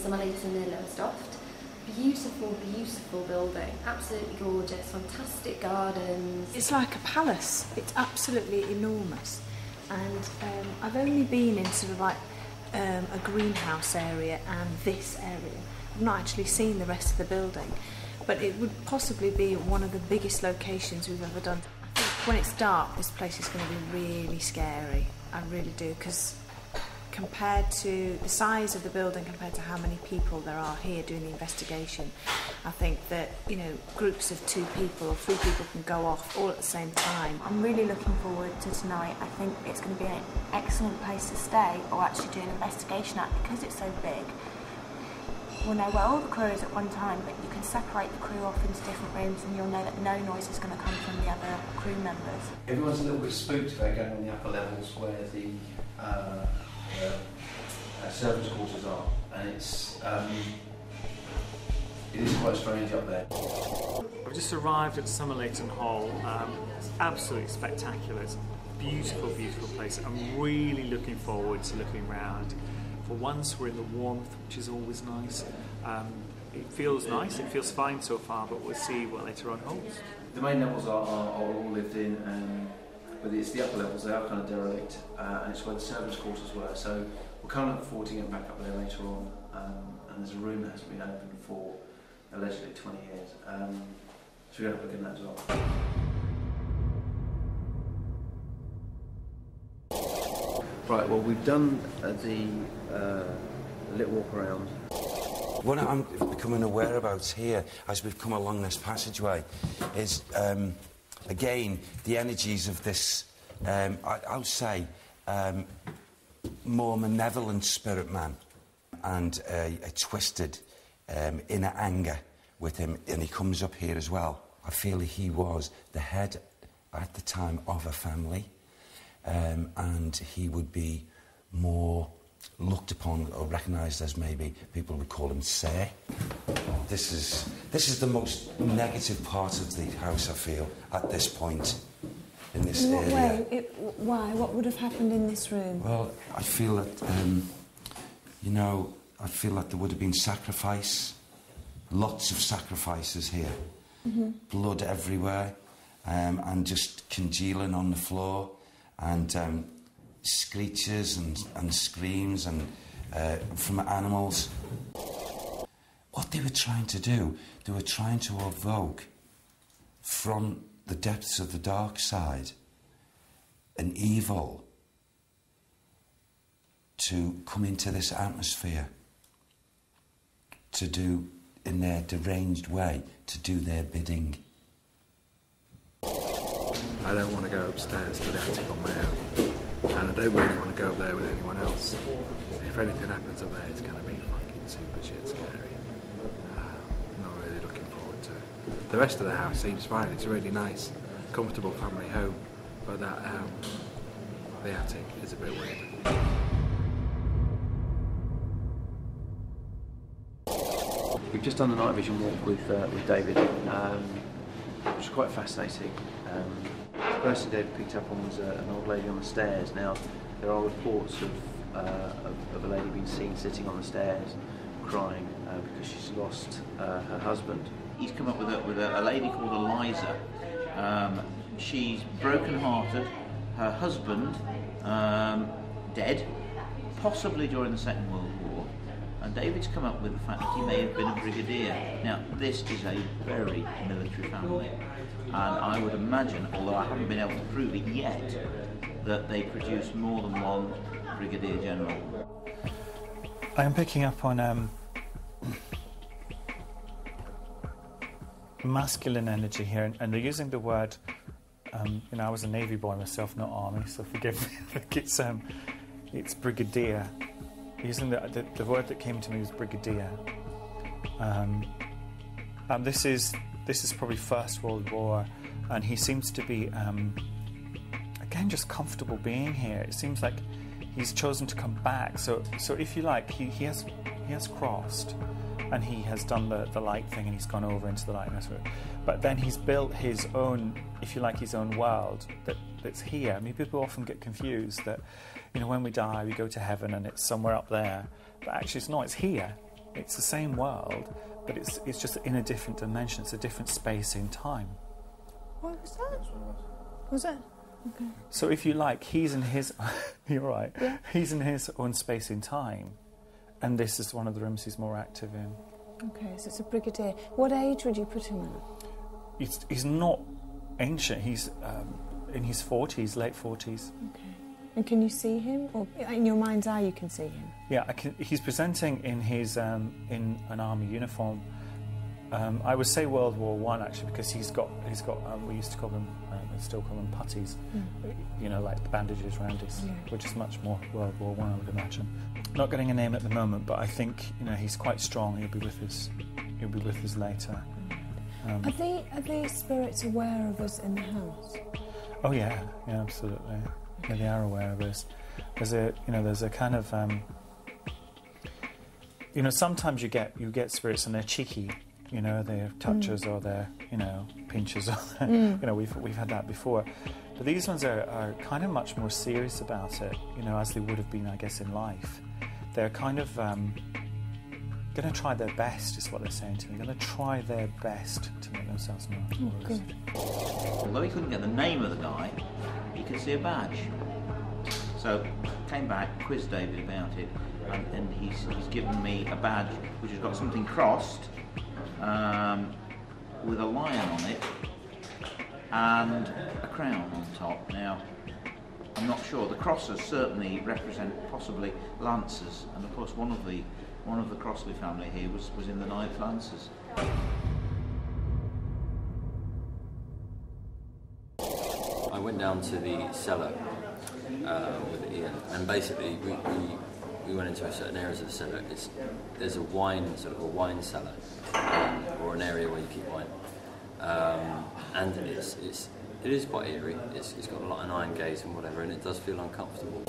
Somerleyton near Lowestoft. Beautiful, beautiful building, absolutely gorgeous, fantastic gardens. It's like a palace. It's absolutely enormous. And I've only been in sort of like a greenhouse area and this area. I've not actually seen the rest of the building, but it would possibly be one of the biggest locations we've ever done. I think when it's dark, this place is going to be really scary. I really do, because compared to the size of the building, compared to how many people there are here doing the investigation, I think that, you know, groups of 2 people or 3 people can go off all at the same time. I'm really looking forward to tonight. I think it's going to be an excellent place to stay or actually do an investigation at, because it's so big. We'll know where all the crew is at one time, but you can separate the crew off into different rooms and you'll know that no noise is going to come from the other crew members. Everyone's a little bit spooked about going on the upper levels where the servants' quarters are, and it is quite strange up there. I've just arrived at Somerleyton Hall. It's absolutely spectacular. It's a beautiful, beautiful place. I'm really looking forward to looking around. For once, we're in the warmth, which is always nice. It feels nice, it feels fine so far, but we'll see what later on holds. The main levels are all lived in, but it's the upper levels, they are kind of derelict, and it's where the servants' quarters were. So we're kind of looking forward to getting back up there later on, and there's a room that hasn't been open for allegedly 20 years. So we're going to look at that as well. Right, well, we've done the little walk around. What I'm becoming aware about here, as we've come along this passageway, is, again, the energies of this, I would say, more malevolent spirit man, and a twisted inner anger with him, and he comes up here as well. I feel he was the head at the time of a family, and he would be more looked upon or recognised as, maybe people would call him Sir. This is the most negative part of the house, I feel, at this point in this area. In what way? Why? What would have happened in this room? Well, I feel that, you know, I feel that there would have been sacrifice, lots of sacrifices here, blood everywhere, and just congealing on the floor, and screeches and screams and from animals. What they were trying to do, they were trying to evoke from the depths of the dark side an evil to come into this atmosphere, to do, in their deranged way, to do their bidding. I don't want to go upstairs to the attic on my own, and I don't really want to go up there with anyone else. If anything happens up there, it's going to be fucking super shit scary. I'm not really looking forward to it. The rest of the house seems fine. It's a really nice, comfortable family home, but that the attic is a bit weird. We've just done the night vision walk with David, which was quite fascinating. The first thing David picked up on was an old lady on the stairs. Now, there are reports of a lady being seen sitting on the stairs crying because she's lost her husband. He's come up with a lady called Eliza. She's broken-hearted, her husband dead, possibly during the Second World War, and David's come up with the fact that he may have been a brigadier. Now, this is a very military family, and I would imagine, although I haven't been able to prove it yet, that they produced more than one brigadier general. I am picking up on masculine energy here, and they're using the word, you know, I was a Navy boy myself, not Army, so forgive me. I think it's brigadier. Using the word that came to me was brigadier. This is probably First World War, and he seems to be again just comfortable being here. It seems like he's chosen to come back. So if you like, he has crossed, and he has done the light thing, and he's gone over into the lightness. But then he's built his own, if you like, his own world that's here. I mean, people often get confused that, you know, when we die, we go to heaven and it's somewhere up there. But actually, it's not. It's here. It's the same world, but it's just in a different dimension. It's a different space in time. What was that? Was that? Okay. So if you like, he's in his... You're right. Yeah. He's in his own space in time, and this is one of the rooms he's more active in. Okay, so it's a brigadier. What age would you put him at? He's not ancient. He's in his 40s, late 40s. Okay. And can you see him? Or in your mind's eye you can see him? Yeah, he's presenting in his in an army uniform. I would say World War One actually, because he's got we used to call them, and still call them putties, you know, like the bandages around his, which is much more World War One, I would imagine. Not getting a name at the moment, but I think, you know, he's quite strong. He'll be with us later. Are the spirits aware of us in the house? Oh yeah, absolutely. Yeah, they are aware of us. There's a kind of sometimes you get spirits and they're cheeky. You know, they're touchers or they're, pinchers. Or we've had that before. But these ones are kind of much more serious about it, as they would have been, I guess, in life. They're kind of going to try their best, is what they're saying to me. They're going to try their best to make themselves known. Oh, good. Although he couldn't get the name of the guy, he could see a badge. So, came back, quizzed David about it, and he's given me a badge which has got something crossed, with a lion on it and a crown on top. Now, I'm not sure. The crosses certainly represent possibly lancers, and of course one of the Crossley family here was in the 9th Lancers. I went down to the cellar with Ian, and basically we went into certain areas of the cellar. There's a wine cellar, or an area where you keep wine, and it is quite eerie. It's got a lot of iron gaze and whatever, and it does feel uncomfortable.